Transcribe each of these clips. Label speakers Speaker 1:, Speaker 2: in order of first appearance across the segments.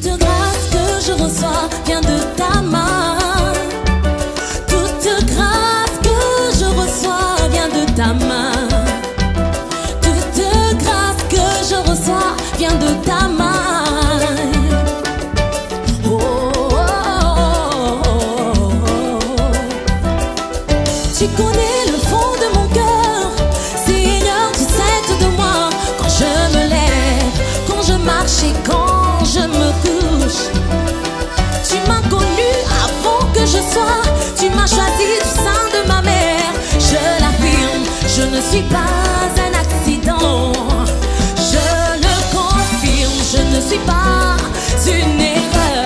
Speaker 1: Toute grâce que je reçois vient de ta main. Toute grâce que je reçois vient de ta main. Toute grâce que je reçois vient de ta main. Oh, oh, oh, oh, oh. Tu connais le fond de mon cœur, Seigneur, tu sais tout de moi. Quand je me lève, quand je marche et quand je me couche, tu m'as connu avant que je sois. Tu m'as choisi du sein de ma mère. Je l'affirme, je ne suis pas un accident. Je le confirme, je ne suis pas une erreur.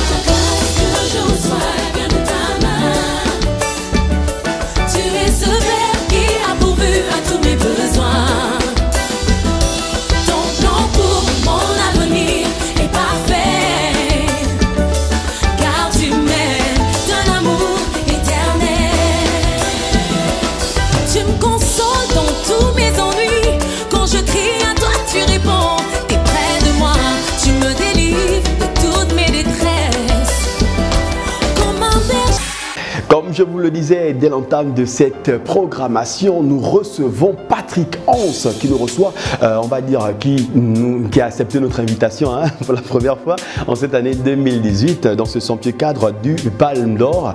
Speaker 1: Toute grâce que je reçois vient de ta main. Tu es ce Père qui a pourvu à tous mes besoins. Ton plan pour mon avenir est parfait, car tu m'aimes d'un amour éternel. Tu me consoles dans tous mes ennuis. Quand je crie à toi, tu réponds. T'es près de moi, tu me délivres de toutes mes détresses. Comme un berger.
Speaker 2: Comme je vous le disais dès l'entame de cette programmation, nous recevons Patrick Hans qui nous reçoit, on va dire, qui a accepté notre invitation pour la première fois en cette année 2018 dans ce somptueux cadre du Palme d'Or.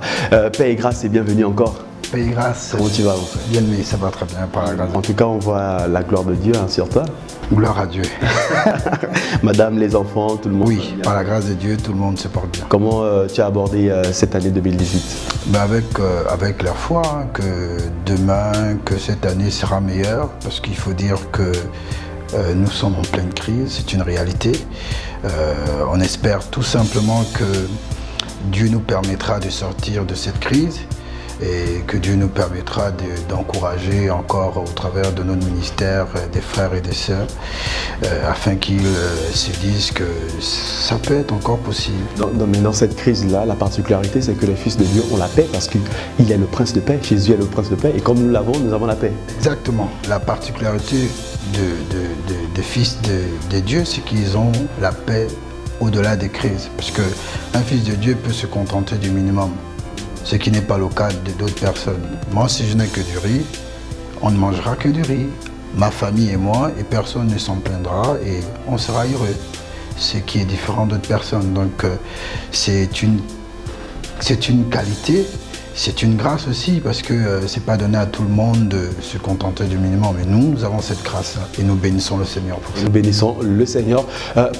Speaker 2: Paix et grâce et bienvenue encore.
Speaker 3: Paix et grâce.
Speaker 2: Comment tu vas?
Speaker 3: Bien, mais ça va très bien par la grâce.
Speaker 2: En tout cas, on voit la gloire de Dieu sur toi.
Speaker 3: Gloire à Dieu.
Speaker 2: Madame, les enfants, tout le monde.
Speaker 3: Oui, par la grâce de Dieu, tout le monde se porte bien.
Speaker 2: Comment tu as abordé cette année 2018?
Speaker 3: Ben avec la foi, hein, que demain, que cette année sera meilleure, parce qu'il faut dire que nous sommes en pleine crise, c'est une réalité. On espère tout simplement que Dieu nous permettra de sortir de cette crise et que Dieu nous permettra d'encourager encore au travers de notre ministère des frères et des sœurs afin qu'ils se disent que ça peut être encore possible.
Speaker 2: Mais dans cette crise-là, la particularité, c'est que les fils de Dieu ont la paix parce qu'il est le prince de paix. Jésus est le prince de paix et comme nous l'avons, nous avons la paix. Exactement.
Speaker 3: La particularité des fils de Dieu, c'est qu'ils ont la paix au-delà des crises. Parce qu'un fils de Dieu peut se contenter du minimum, ce qui n'est pas le cas d'autres personnes. Moi, si je n'ai que du riz, on ne mangera que du riz. Ma famille et moi, et personne ne s'en plaindra et on sera heureux. Ce qui est différent d'autres personnes. Donc, c'est une qualité. C'est une grâce aussi parce que c'est pas donné à tout le monde de se contenter du minimum. Mais nous avons cette grâce et nous bénissons le Seigneur pour ça.
Speaker 2: Nous bénissons le Seigneur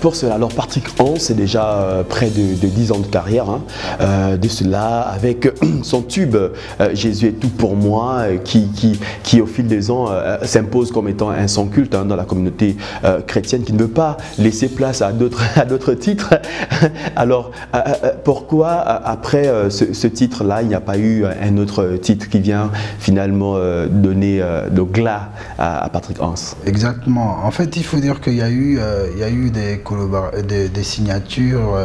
Speaker 2: pour cela. Alors Patrick Hans, c'est déjà près de 10 ans de carrière. De cela, avec son tube Jésus est tout pour moi, qui au fil des ans s'impose comme étant un son culte dans la communauté chrétienne, qui ne veut pas laisser place à d'autres titres. Alors pourquoi après ce titre-là, il n'y a pas eu un autre titre qui vient finalement donner le glas à Patrick Hans?
Speaker 3: Exactement. En fait, il faut dire qu'il y a eu des signatures,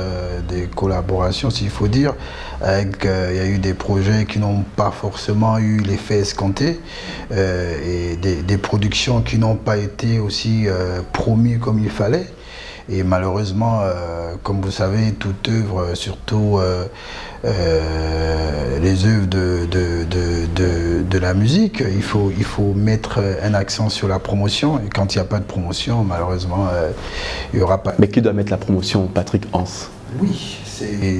Speaker 3: des collaborations, s'il faut dire. Il y a eu des projets qui n'ont pas forcément eu l'effet escompté et des productions qui n'ont pas été aussi promues comme il fallait. Et malheureusement, comme vous savez, toute œuvre, surtout les œuvres de la musique, il faut mettre un accent sur la promotion. Et quand il n'y a pas de promotion, malheureusement, il n'y aura pas.
Speaker 2: Mais qui doit mettre la promotion, Patrick Hans?
Speaker 3: Oui,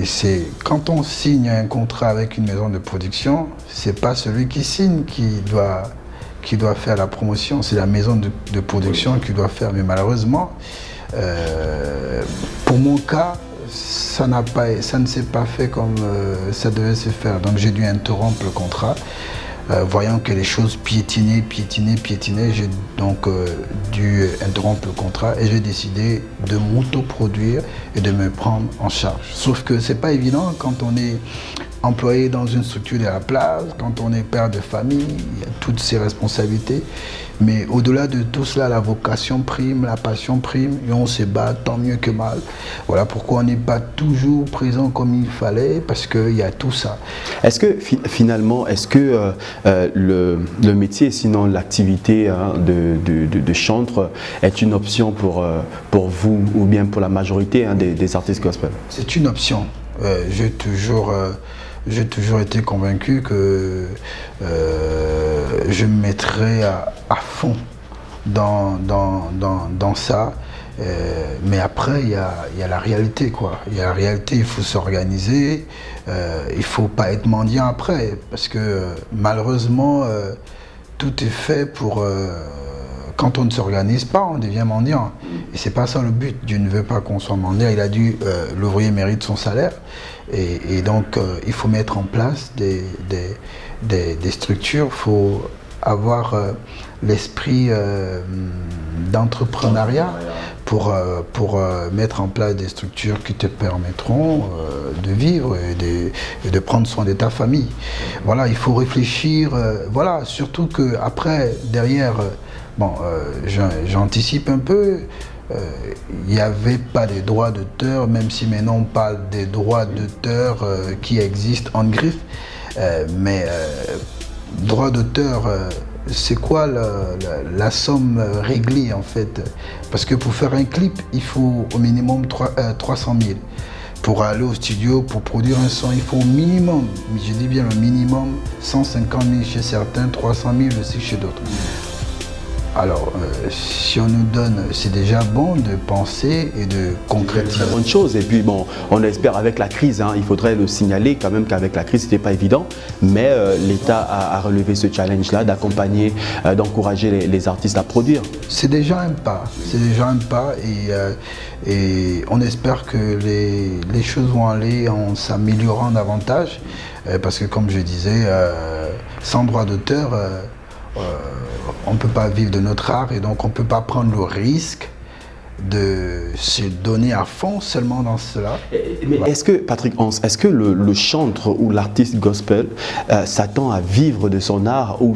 Speaker 3: c'est quand on signe un contrat avec une maison de production, c'est pas celui qui signe qui doit faire la promotion, c'est la maison de production qui doit faire. Mais malheureusement, pour mon cas, ça ne s'est pas fait comme ça devait se faire. Donc j'ai dû interrompre le contrat. Voyant que les choses piétinaient, j'ai donc dû interrompre le contrat et j'ai décidé de m'autoproduire et de me prendre en charge. Sauf que c'est pas évident quand on est employé dans une structure de la place, quand on est père de famille, il y a toutes ces responsabilités. Mais au-delà de tout cela, la vocation prime, la passion prime, et on se bat tant mieux que mal. Voilà pourquoi on n'est pas toujours présent comme il fallait, parce qu'il y a tout ça.
Speaker 2: Est-ce que finalement, est-ce que le métier, sinon l'activité de chantre, est une option pour vous ou bien pour la majorité des artistes gospel? C'est
Speaker 3: une option. J'ai toujours été convaincu que je me mettrais à fond dans ça. Mais après, il y a la réalité, quoi. Il y a la réalité, il faut s'organiser. Il ne faut pas être mendiant après. Parce que malheureusement, tout est fait pour... quand on ne s'organise pas, on devient mendiant. Et c'est pas ça le but. Dieu ne veut pas qu'on soit mendiant. Il a dit l'ouvrier mérite son salaire. Et donc, il faut mettre en place des structures. Il faut avoir l'esprit d'entrepreneuriat pour mettre en place des structures qui te permettront de vivre et de prendre soin de ta famille. Voilà, il faut réfléchir. Voilà, surtout qu'après, derrière... Bon, j'anticipe un peu, il n'y avait pas de droits d'auteur, même si maintenant on parle des droits d'auteur qui existent en griffe. Mais droits d'auteur, c'est quoi la somme réglée en fait? Parce que pour faire un clip, il faut au minimum 300 000. Pour aller au studio, pour produire un son, il faut au minimum, je dis bien le minimum, 150 000 chez certains, 300 000 aussi chez d'autres. Alors, si on nous donne, c'est déjà bon de penser et de concrétiser.
Speaker 2: C'est une bonne chose. Et puis, bon, on espère avec la crise, il faudrait le signaler quand même qu'avec la crise, ce n'était pas évident. Mais l'État a relevé ce challenge-là, d'accompagner, d'encourager les artistes à produire.
Speaker 3: C'est déjà un pas. C'est déjà un pas. Et on espère que les choses vont aller en s'améliorant davantage. Parce que, comme je disais, sans droit d'auteur, on ne peut pas vivre de notre art et donc on ne peut pas prendre le risque de se donner à fond seulement dans cela.
Speaker 2: Mais est-ce que, Patrick Hans, est-ce que le chantre ou l'artiste gospel s'attend à vivre de son art, ou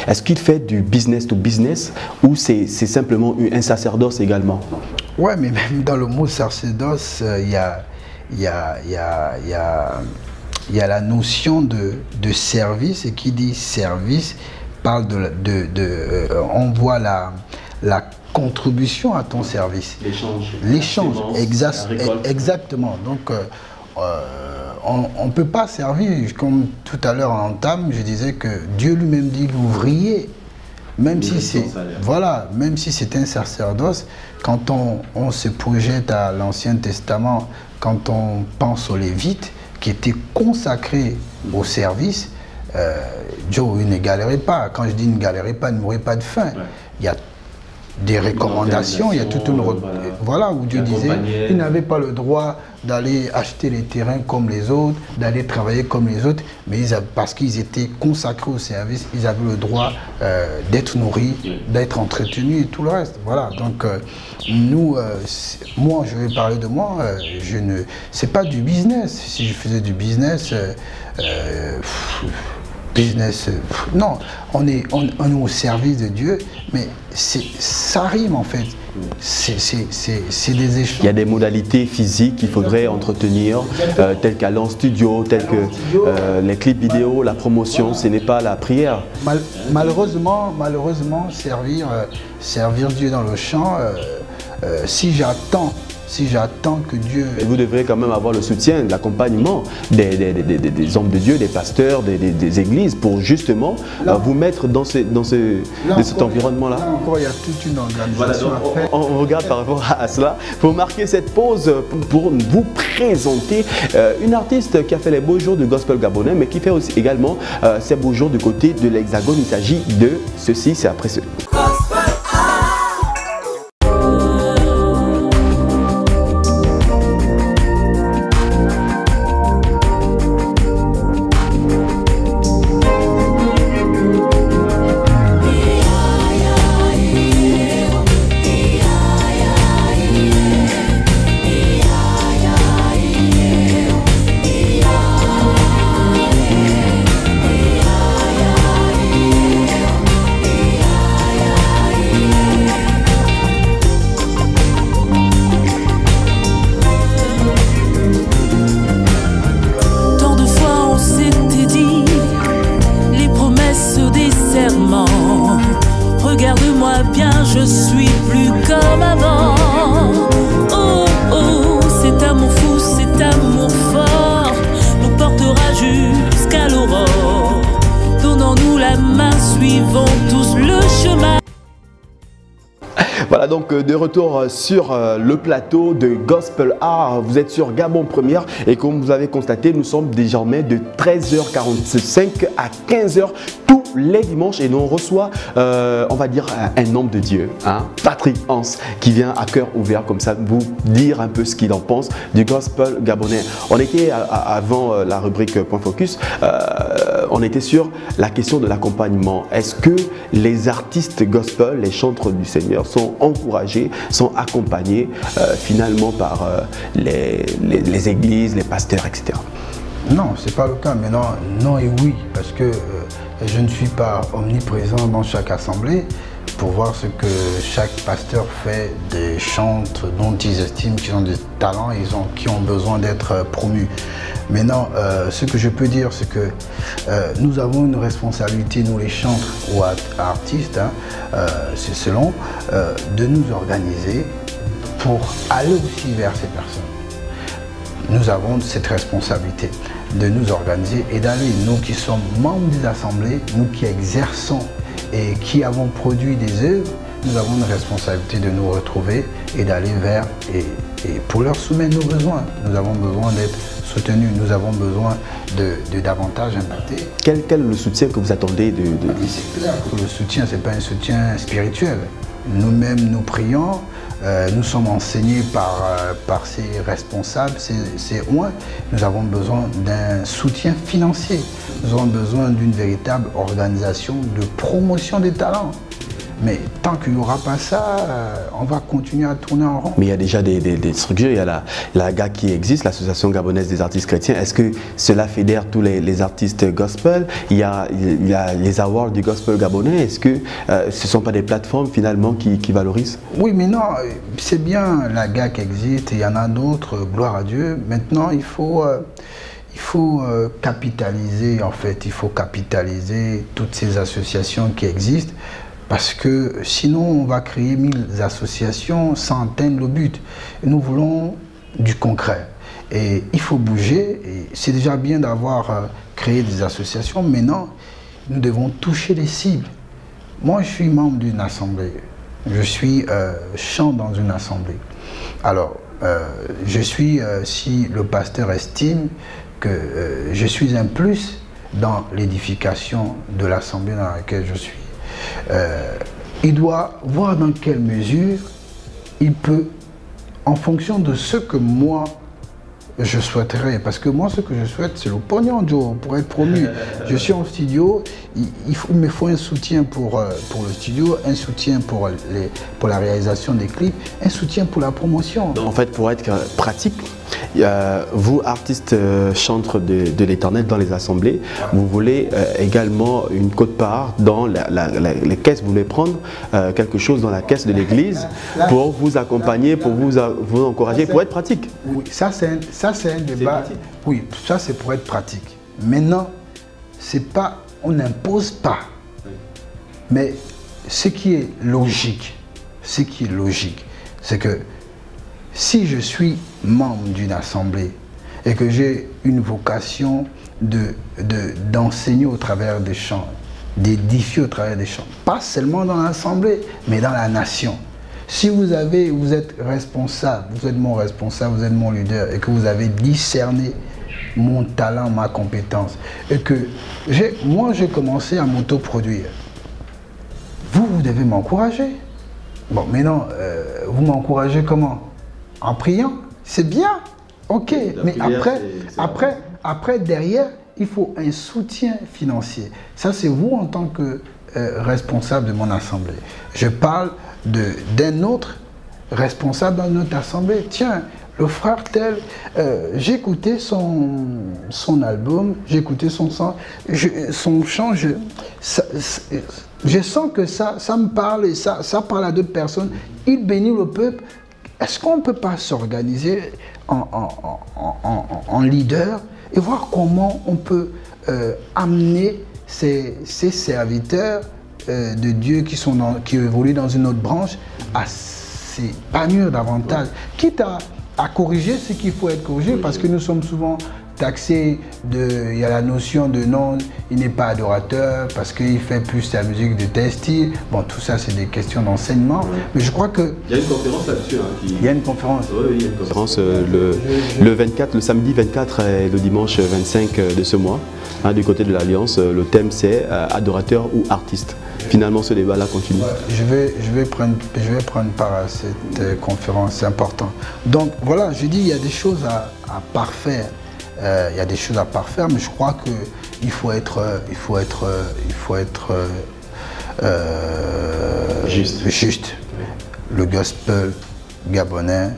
Speaker 2: est-ce qu'il fait du business to business, ou c'est simplement un sacerdoce également?
Speaker 3: Ouais, mais même dans le mot sacerdoce, il y a la notion de service, et qui dit service parle on voit la contribution à ton service. L'échange, exactement. Donc, on ne peut pas servir, comme tout à l'heure en entame, je disais que Dieu lui-même dit l'ouvrier. Même si c'est un sacerdoce, quand on se projette à l'Ancien Testament, quand on pense aux Lévites, qui étaient consacrés au service, Joe, il ne galérait pas. Quand je dis il ne galérait pas, il ne mourait pas de faim. Ouais. Il y a des recommandations, il y a toute une... Voilà, où Dieu disait, ils n'avaient pas le droit d'aller acheter les terrains comme les autres, d'aller travailler comme les autres, mais parce qu'ils étaient consacrés au service, ils avaient le droit d'être nourris, d'être entretenus et tout le reste. Voilà, donc nous, moi, je vais parler de moi, c'est pas du business. Si je faisais du business, non, on est au service de Dieu, mais ça rime en fait. C'est des échanges.
Speaker 2: Il y a des modalités physiques qu'il faudrait entretenir, telles qu'aller en studio, telles que les clips vidéo, la promotion, ce n'est pas la prière.
Speaker 3: Malheureusement, servir Dieu dans le chant, si j'attends que Dieu...
Speaker 2: Et vous devrez quand même avoir le soutien, l'accompagnement des hommes de Dieu, des pasteurs, des églises, pour justement vous mettre dans cet environnement-là.
Speaker 3: Là encore, il y a toute une organisation à faire.
Speaker 2: On regarde par rapport à cela. Pour marquer cette pause, pour vous présenter une artiste qui a fait les beaux jours du gospel gabonais, mais qui fait aussi également ses beaux jours du côté de l'Hexagone. Il s'agit de ceci, c'est après ce... donc de retour sur le plateau de Gospel Art. Vous êtes sur Gabon Première et comme vous avez constaté, nous sommes désormais de 13h45 à 15h tous les dimanches et nous on reçoit, on va dire, un homme de Dieu, hein, Patrick Hans, qui vient à cœur ouvert comme ça vous dire un peu ce qu'il en pense du gospel gabonais. On était avant la rubrique Point Focus, on était sur la question de l'accompagnement. Est-ce que les artistes gospel, les chantres du Seigneur sont encouragés, sont accompagnés finalement par les églises, les pasteurs, etc.
Speaker 3: Non, ce n'est pas le cas. Maintenant, non et oui, parce que je ne suis pas omniprésent dans chaque assemblée pour voir ce que chaque pasteur fait des chantres dont ils estiment qu'ils ont des talents, qui ont besoin d'être promus. Maintenant, ce que je peux dire, c'est que nous avons une responsabilité, nous les chantres ou artistes, hein, c'est selon, de nous organiser pour aller aussi vers ces personnes. Nous avons cette responsabilité de nous organiser et d'aller, nous qui sommes membres des assemblées, nous qui exerçons et qui avons produit des œuvres, nous avons une responsabilité de nous retrouver et d'aller vers et pour leur soumettre nos besoins. Nous avons besoin d'être soutenus, nous avons besoin de davantage impacter.
Speaker 2: Quel est le soutien que vous attendez de...
Speaker 3: C'est clair que le soutien, ce n'est pas un soutien spirituel. Nous-mêmes, nous prions, nous sommes enseignés par ces responsables, nous avons besoin d'un soutien financier. Nous avons besoin d'une véritable organisation de promotion des talents. Mais tant qu'il n'y aura pas ça, on va continuer à tourner en rond.
Speaker 2: Mais il y a déjà des structures, il y a la GAC qui existe, l'Association gabonaise des artistes chrétiens. Est-ce que cela fédère tous les artistes gospel? Il y a les awards du gospel gabonais. Est-ce que ce ne sont pas des plateformes finalement qui valorisent?
Speaker 3: Oui, mais non, c'est bien, la GAC existe et il y en a d'autres, gloire à Dieu. Maintenant, il faut capitaliser, en fait, il faut capitaliser toutes ces associations qui existent. Parce que sinon, on va créer 1000 associations sans atteindre le but. Et nous voulons du concret. Et il faut bouger. C'est déjà bien d'avoir créé des associations. Maintenant, nous devons toucher les cibles. Moi, je suis membre d'une assemblée. Je suis chant dans une assemblée. Alors, si le pasteur estime que je suis un plus dans l'édification de l'assemblée dans laquelle je suis, il doit voir dans quelle mesure il peut, en fonction de ce que moi je souhaiterais, parce que moi ce que je souhaite c'est le pognon, Joe, pour être promu. Je suis en studio, il me faut un soutien pour le studio, un soutien pour la réalisation des clips, un soutien pour la promotion.
Speaker 2: En fait, pour être pratique, vous, artistes chantres de l'Éternel dans les assemblées, vous voulez également une quote-part dans les caisses. Vous voulez prendre quelque chose dans la caisse de l'église pour vous accompagner, pour vous encourager, pour être pratique.
Speaker 3: Oui, ça c'est un débat. Oui, ça c'est pour être pratique. Maintenant, on n'impose pas. Mais ce qui est logique, c'est que si je suis membre d'une assemblée et que j'ai une vocation d'enseigner au travers des chants, d'édifier au travers des chants, pas seulement dans l'assemblée, mais dans la nation. Si vous êtes responsable, vous êtes mon responsable, vous êtes mon leader et que vous avez discerné mon talent, ma compétence et que moi j'ai commencé à m'autoproduire, vous devez m'encourager. Bon, mais non, vous m'encouragez comment? En priant, c'est bien, ok, mais après, derrière, il faut un soutien financier. Ça, c'est vous en tant que responsable de mon assemblée. Je parle d'un autre responsable dans notre assemblée. Tiens, le frère tel, j'ai écouté son album, j'ai écouté son chant, je sens que ça me parle et ça parle à d'autres personnes. Il bénit le peuple. Est-ce qu'on ne peut pas s'organiser en leader et voir comment on peut amener ces serviteurs de Dieu qui évoluent dans une autre branche à s'épanouir davantage, quitte à corriger ce qu'il faut être corrigé, parce que nous sommes souvent taxés il y a la notion de non, il n'est pas adorateur parce qu'il fait plus la musique de tel style. Bon, tout ça, c'est des questions d'enseignement. Mais je crois que...
Speaker 2: Il y a une conférence là-dessus.
Speaker 3: Il y a une conférence.
Speaker 2: Oui, il y a une conférence le 24, le samedi 24 et le dimanche 25 de ce mois. Du côté de l'Alliance, le thème c'est adorateur ou artiste. Finalement, ce débat-là continue.
Speaker 3: Je vais prendre part à cette conférence, c'est important. Donc voilà, je dis, il y a des choses à parfaire. Il y a des choses à parfaire, mais je crois qu'il faut être juste. Le gospel gabonais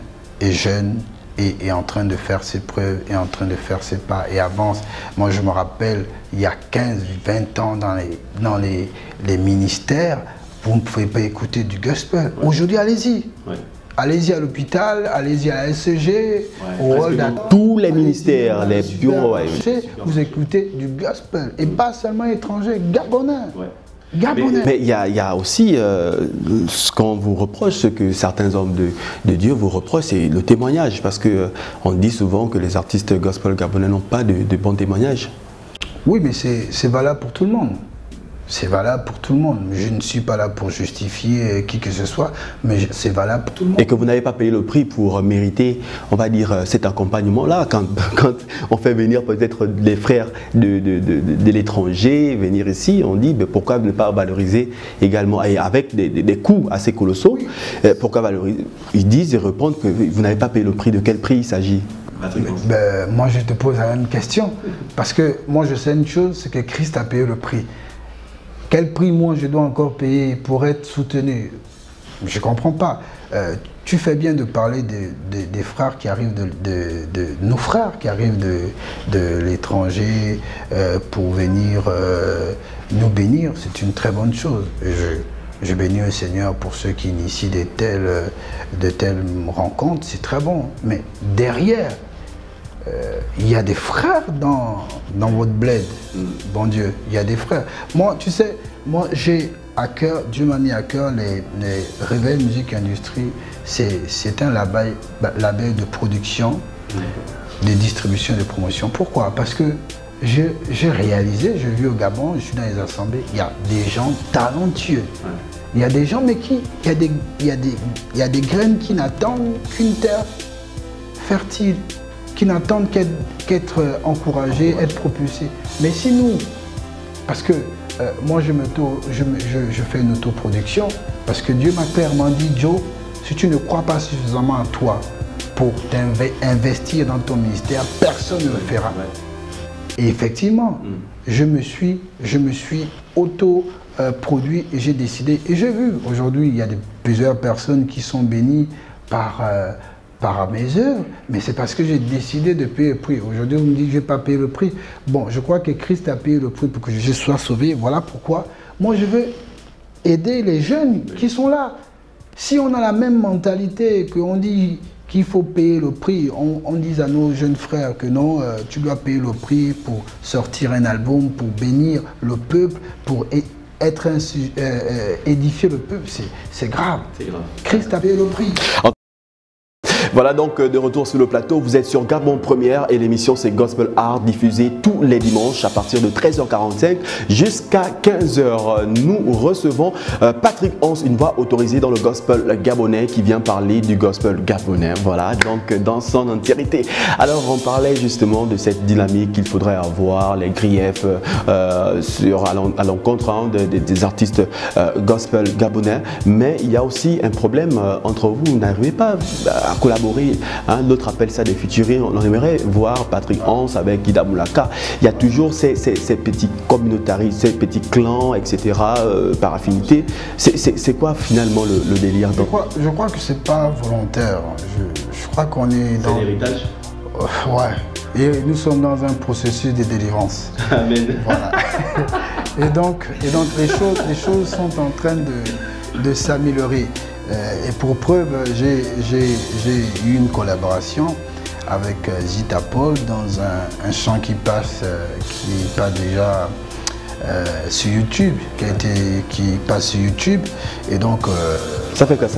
Speaker 3: est jeune et est en train de faire ses preuves, est en train de faire ses pas et avance. Moi, je me rappelle, il y a 15-20 ans dans les ministères, vous ne pouvez pas écouter du gospel. Aujourd'hui, allez-y. Allez-y à l'hôpital, allez-y à la SCG, au hall
Speaker 2: tous les ministères, les bureaux.
Speaker 3: Vous écoutez du gospel, et pas seulement étranger, gabonais.
Speaker 2: Mais il y a aussi ce qu'on vous reproche, ce que certains hommes de Dieu vous reprochent, c'est le témoignage. Parce qu'on dit souvent que les artistes gospel gabonais n'ont pas de bons témoignages.
Speaker 3: Oui, mais c'est valable pour tout le monde. C'est valable pour tout le monde. Je ne suis pas là pour justifier qui que ce soit, mais c'est valable pour tout le monde.
Speaker 2: Et que vous n'avez pas payé le prix pour mériter, on va dire, cet accompagnement-là. Quand on fait venir peut-être les frères de l'étranger, venir ici, on dit mais pourquoi ne pas valoriser également, et avec des coûts assez colossaux, pourquoi valoriser? Ils disent et répondent que vous n'avez pas payé le prix. De quel prix il s'agit?
Speaker 3: Moi, je te pose la même question. Parce que moi, je sais une chose, c'est que Christ a payé le prix. Quel prix, moi, je dois encore payer pour être soutenu? Je ne comprends pas. Tu fais bien de parler des frères qui arrivent, de nos frères qui arrivent de l'étranger pour venir nous bénir. C'est une très bonne chose. Je bénis le Seigneur pour ceux qui initient de telles rencontres. C'est très bon. Mais derrière, il y a des frères dans votre bled, bon Dieu, il y a des frères. Moi, tu sais, moi j'ai à cœur, Dieu m'a mis à cœur les Réveil Musique Industrie. C'est un label de production, de distribution, de promotion. Pourquoi? Parce que j'ai réalisé, je vis au Gabon, je suis dans les assemblées, il y a des gens talentueux. Il y a des gens, mais il y a des graines qui n'attendent qu'une terre fertile, qui n'attendent qu'être encouragés, être propulsés. Mais si nous, parce que moi je fais une autoproduction, parce que Dieu m'a clairement dit, Joe, si tu ne crois pas suffisamment en toi pour investir dans ton ministère, personne ne le fera. Et effectivement, je me suis auto-produit et j'ai décidé, et j'ai vu, aujourd'hui il y a plusieurs personnes qui sont bénies par mes œuvres, mais c'est parce que j'ai décidé de payer le prix. Aujourd'hui, on me dit que je ne vais pas payer le prix. Bon, je crois que Christ a payé le prix pour que je sois sauvé. Voilà pourquoi moi je veux aider les jeunes qui sont là. Si on a la même mentalité, qu'on dit qu'il faut payer le prix, on dit à nos jeunes frères que non, tu dois payer le prix pour sortir un album, pour bénir le peuple, pour édifier le peuple, c'est grave. Christ a payé le prix.
Speaker 2: Voilà donc de retour sur le plateau, vous êtes sur Gabon Première et l'émission c'est Gospel Art diffusée tous les dimanches à partir de 13h45 jusqu'à 15h. Nous recevons Patrick Ons, une voix autorisée dans le gospel gabonais qui vient parler du gospel gabonais, voilà, donc dans son entièreté. Alors on parlait justement de cette dynamique qu'il faudrait avoir, les griefs à l'encontre des artistes gospel gabonais, mais il y a aussi un problème entre vous, vous n'arrivez pas à collaborer. L'autre appelle ça des featuring. On aimerait voir Patrick Ons avec Guida Moulaka. Il y a toujours ces petits communautaristes, ces petits clans, etc. Par affinité. C'est quoi finalement le délire?
Speaker 3: Je crois que c'est pas volontaire. Je crois qu'on est dans...
Speaker 2: C'est l'héritage?
Speaker 3: Ouais. Et nous sommes dans un processus de délivrance.
Speaker 2: Amen.
Speaker 3: Voilà. Et donc les choses sont en train de s'améliorer. Et pour preuve, j'ai eu une collaboration avec Zita Paul dans un chant qui passe déjà sur YouTube, qui passe sur YouTube. Et donc...
Speaker 2: Ça fait quoi?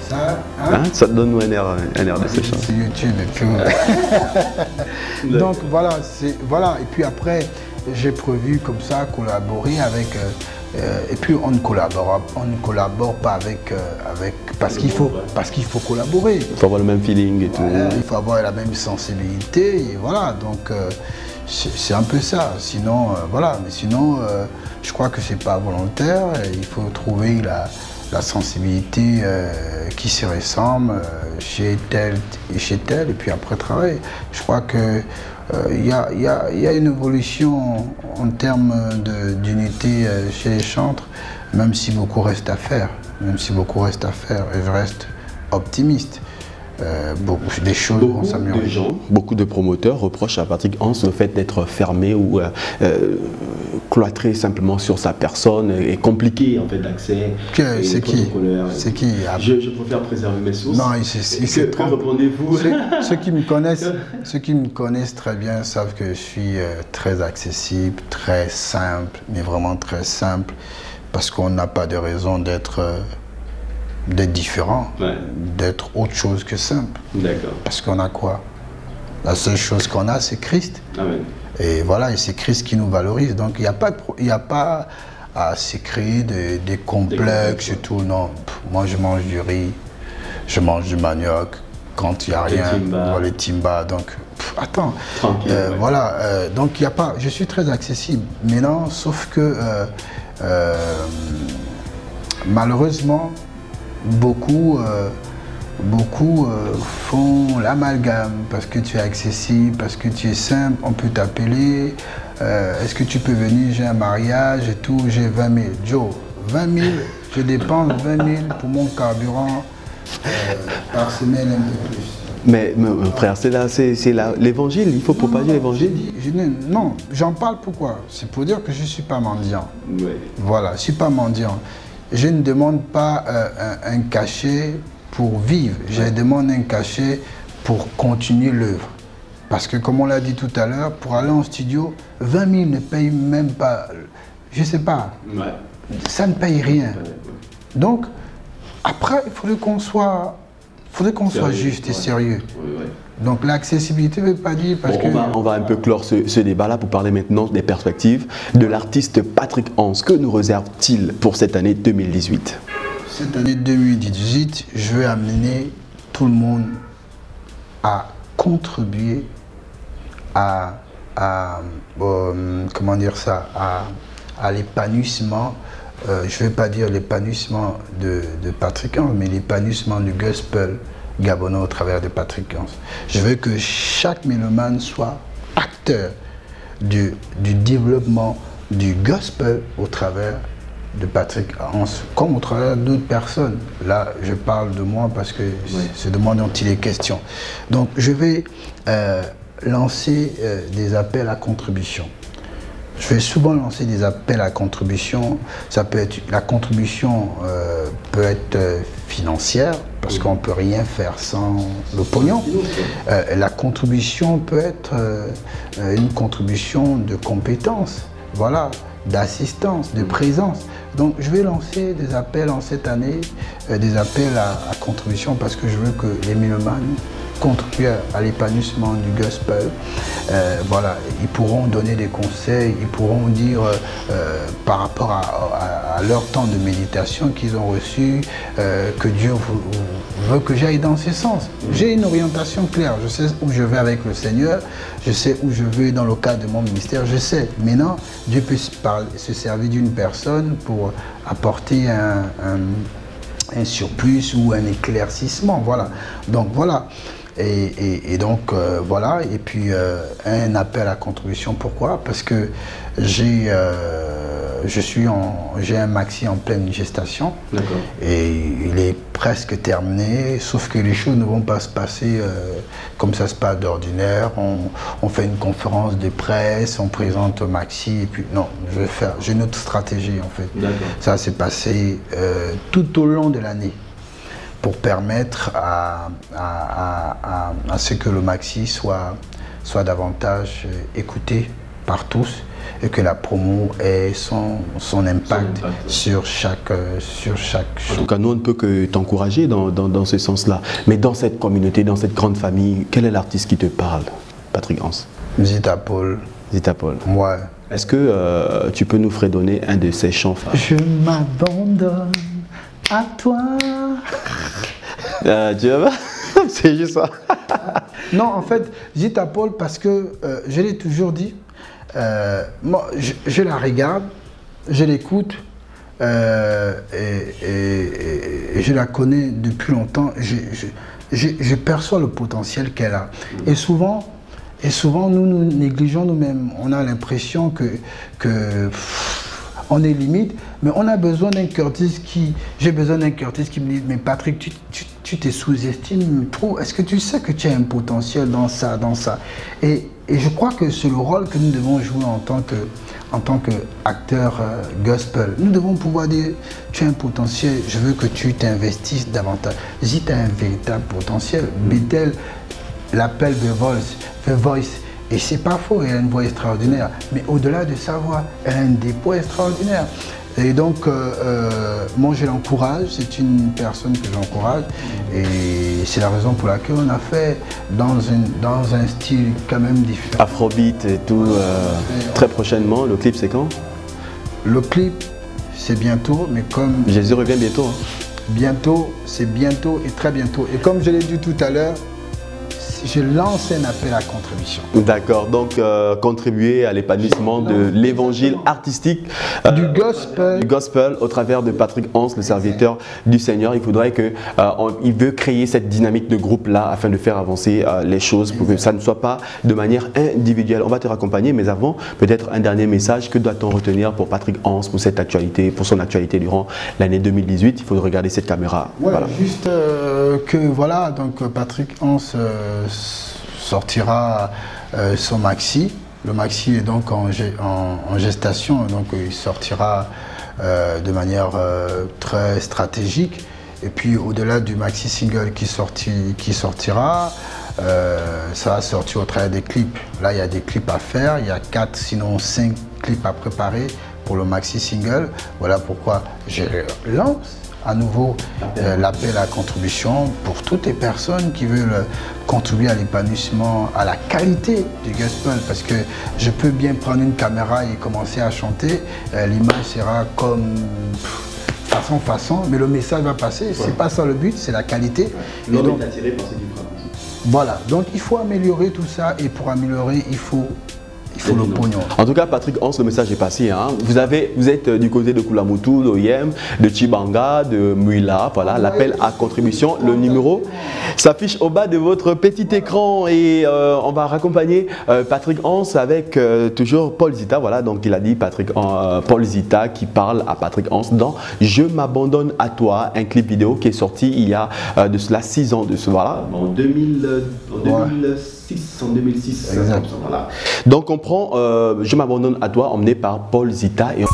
Speaker 3: ça.
Speaker 2: Hein, ça te donne un air de séchage.
Speaker 3: C'est YouTube et puis. Donc voilà, et puis après, j'ai prévu comme ça collaborer avec. Et puis on ne collabore pas avec parce qu'il faut collaborer.
Speaker 2: Il faut avoir le même feeling et tout.
Speaker 3: Voilà, il faut avoir la même sensibilité et voilà. Donc c'est un peu ça. Sinon voilà, mais sinon je crois que c'est pas volontaire. Il faut trouver la sensibilité qui se ressemble chez tel et chez tel et puis après travailler. Je crois que il y a une évolution en termes d'unité chez les chantres, même si beaucoup reste à faire. Et je reste optimiste. Des choses vont s'améliorer.
Speaker 2: Beaucoup de promoteurs reprochent à Patrick Hans le fait d'être fermé ou cloîtré simplement sur sa personne et compliqué en fait d'accès.
Speaker 3: C'est qui?
Speaker 2: Je préfère préserver mes sources.
Speaker 3: Non,
Speaker 2: que répondez-vous?
Speaker 3: Ceux qui me connaissent très bien savent que je suis très accessible, très simple, mais vraiment très simple, parce qu'on n'a pas de raison d'être différent, d'être autre chose que simple. D'accord. Parce qu'on a quoi? La seule chose qu'on a, c'est Christ. Amen. Et voilà, et c'est Christ qui nous valorise. Donc il n'y a pas à se créer des complexes et tout. Non, moi je mange du riz, je mange du manioc. Quand il n'y a rien dans les timbas, donc attends. Voilà, donc il n'y a pas. Je suis très accessible. Mais non, sauf que malheureusement, beaucoup font l'amalgame parce que tu es accessible, parce que tu es simple, on peut t'appeler, est-ce que tu peux venir, j'ai un mariage et tout, j'ai 20 000. Joe, 20 000, je dépense 20 000 pour mon carburant par semaine, un peu plus.
Speaker 2: Mais mon frère, c'est l'évangile, il faut propager l'évangile.
Speaker 3: Non, j'en parle pourquoi? C'est pour dire que je ne suis pas mendiant. Oui. Voilà, je ne suis pas mendiant. Je ne demande pas un cachet pour vivre, je demande un cachet pour continuer l'œuvre. Parce que comme on l'a dit tout à l'heure, pour aller en studio, 20 000 ne paye même pas, je ne sais pas, ça ne paye rien. Donc, après, il faudrait qu'on soit juste et sérieux. Donc l'accessibilité ne veut pas dire parce que...
Speaker 2: On va un peu clore ce débat-là pour parler maintenant des perspectives de l'artiste Patrick Hans. Que nous réserve-t-il pour cette année 2018?
Speaker 3: Cette année 2018, je vais amener tout le monde à contribuer comment dire ça, à l'épanouissement. Je ne vais pas dire l'épanouissement de Patrick Hans, mais l'épanouissement du gospel gabonais au travers de Patrick Hans. Je veux que chaque mélomane soit acteur du développement du gospel au travers de Patrick Hans, comme au travers d'autres personnes. Là, je parle de moi parce que c'est de moi dont il est question. Donc, je vais lancer des appels à contribution. Je vais souvent lancer des appels à contribution. Ça peut être, la contribution peut être financière, parce qu'on ne peut rien faire sans le pognon. La contribution peut être une contribution de compétences, voilà, d'assistance, de présence. Donc je vais lancer des appels en cette année, des appels à contribution, parce que je veux que les mélomanes contribuent à l'épanouissement du gospel. Voilà, ils pourront donner des conseils, ils pourront dire par rapport à leur temps de méditation qu'ils ont reçu, que Dieu veut que j'aille dans ce sens. J'ai une orientation claire, je sais où je vais avec le Seigneur, je sais où je vais dans le cadre de mon ministère, je sais. Maintenant, Dieu peut se servir d'une personne pour apporter un surplus ou un éclaircissement, voilà. Donc voilà. Et donc voilà, et puis un appel à contribution. Pourquoi? Parce que j'ai un maxi en pleine gestation et il est presque terminé, sauf que les choses ne vont pas se passer comme ça se passe d'ordinaire. On fait une conférence de presse, on présente maxi et puis non, j'ai une autre stratégie en fait. Ça s'est passé tout au long de l'année, pour permettre à ce que le maxi soit davantage écouté par tous et que la promo ait son impact sur chaque
Speaker 2: En tout cas, nous, on ne peut que t'encourager dans ce sens-là. Mais dans cette communauté, dans cette grande famille, quel est l'artiste qui te parle, Patrick Hans?
Speaker 3: Zita Paul.
Speaker 2: Zita Paul.
Speaker 3: Ouais.
Speaker 2: Est-ce que tu peux nous fredonner un de ses chants phares?
Speaker 3: Je m'abandonne à toi.
Speaker 2: Tu vois? C'est juste ça.
Speaker 3: Non, en fait, Zita Paul, parce que je l'ai toujours dit, moi, je la regarde, je l'écoute et je la connais depuis longtemps. Je perçois le potentiel qu'elle a. Et souvent, nous négligeons nous-mêmes. On a l'impression que on est limite, mais on a besoin d'un Curtis qui... J'ai besoin d'un Curtis qui me dit, mais Patrick, tu te sous-estimes trop. Est-ce que tu sais que tu as un potentiel dans ça, et je crois que c'est le rôle que nous devons jouer en tant qu'acteur gospel. Nous devons pouvoir dire, tu as un potentiel, je veux que tu t'investisses davantage. Si tu as un véritable potentiel, Bethel l'appelle The Voice. Et c'est pas faux, elle a une voix extraordinaire. Mais au-delà de sa voix, elle a un dépôt extraordinaire. Et donc, moi je l'encourage, c'est une personne que j'encourage. Et c'est la raison pour laquelle on a fait dans un style quand même différent.
Speaker 2: Afrobeat et tout, très prochainement. Le clip, c'est quand?
Speaker 3: Le clip, c'est bientôt, mais comme...
Speaker 2: Jésus revient bientôt. Hein.
Speaker 3: Bientôt, c'est bientôt et très bientôt. Et comme je l'ai dit tout à l'heure, je lance un appel à contribution.
Speaker 2: D'accord, donc contribuer à l'épanouissement de l'évangile artistique
Speaker 3: du gospel
Speaker 2: au travers de Patrick Hans, le serviteur du Seigneur. Il faudrait que il veut créer cette dynamique de groupe là afin de faire avancer les choses pour que ça ne soit pas de manière individuelle. On va te raccompagner, mais avant, peut-être un dernier message. Que doit-on retenir pour Patrick Hans, pour cette actualité, pour son actualité durant l'année 2018? Il faut regarder cette caméra.
Speaker 3: Ouais,
Speaker 2: voilà.
Speaker 3: Juste que voilà, donc Patrick Hans sortira son maxi. Le maxi est donc en gestation, donc il sortira de manière très stratégique. Et puis au-delà du maxi single qui sortira, ça va sortir au travers des clips. Là, il y a des clips à faire, il y a 4, sinon 5 clips à préparer pour le maxi single. Voilà pourquoi je lance à nouveau l'appel à contribution pour toutes les personnes qui veulent contribuer à l'épanouissement, à la qualité du gospel, parce que je peux bien prendre une caméra et commencer à chanter, l'image sera comme façon, mais le message va passer, c'est pas ça le but, c'est la qualité.
Speaker 2: L'homme est attiré par ce qu'il fera.
Speaker 3: Voilà, donc il faut améliorer tout ça, et pour améliorer, il faut le pognon.
Speaker 2: En tout cas, Patrick Hans, le message est passé. Hein. Vous êtes du côté de Kulamutu, d'Oyem, de Chibanga, de Muila. Voilà, l'appel à contribution. Le numéro s'affiche au bas de votre petit écran. Et on va raccompagner Patrick Hans avec toujours Paul Zita. Voilà, donc il a dit Paul Zita qui parle à Patrick Hans dans Je m'abandonne à toi, un clip vidéo qui est sorti il y a de cela 6 ans. Voilà, en 2006.
Speaker 3: Exact.
Speaker 2: Voilà. Donc on prend Je m'abandonne à toi, emmené par Paul Zita. Et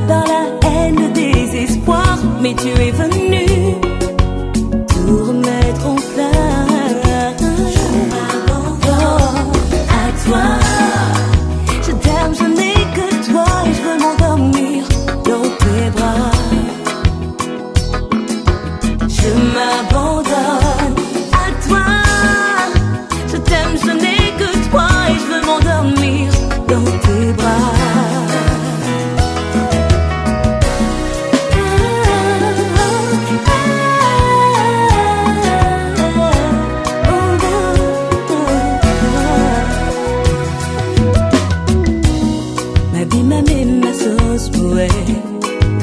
Speaker 1: dans la haine, le désespoir, mais tu es venu tout remettre en place. Je m'abandonne à toi, je t'aime, je n'ai que toi et je veux m'endormir dans tes bras. Je m'abandonne à toi, je t'aime, je n'ai que toi et je veux m'endormir dans tes bras.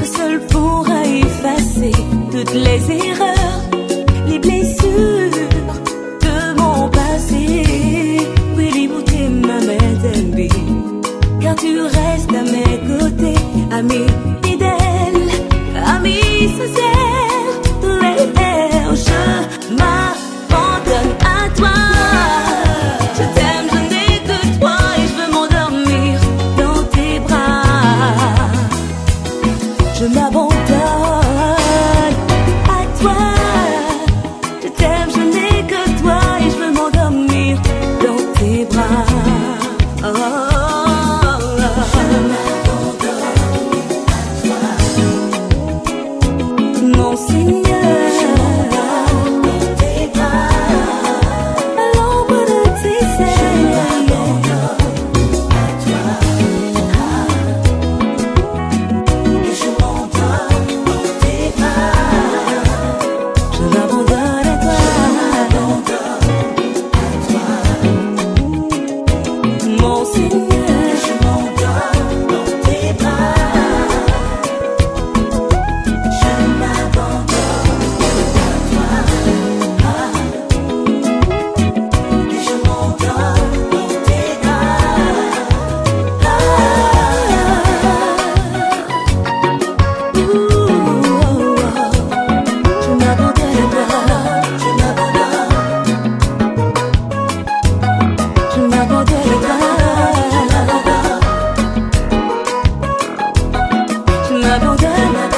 Speaker 1: seul pourra effacer toutes les erreurs, les blessures de mon passé. Willy Bouté ma Dembi, car tu restes à mes côtés, ami fidèle, ami sincère, je m'abandonne à toi. Je t'aime, je n'ai que toi et je veux m'endormir dans tes bras. Je m'abandonne à toi. Je t'aime, je n'ai que toi et je veux m'endormir dans tes bras. Oh, oh, oh. Je m'abandonne à toi, mon Seigneur. Je m'abandonne.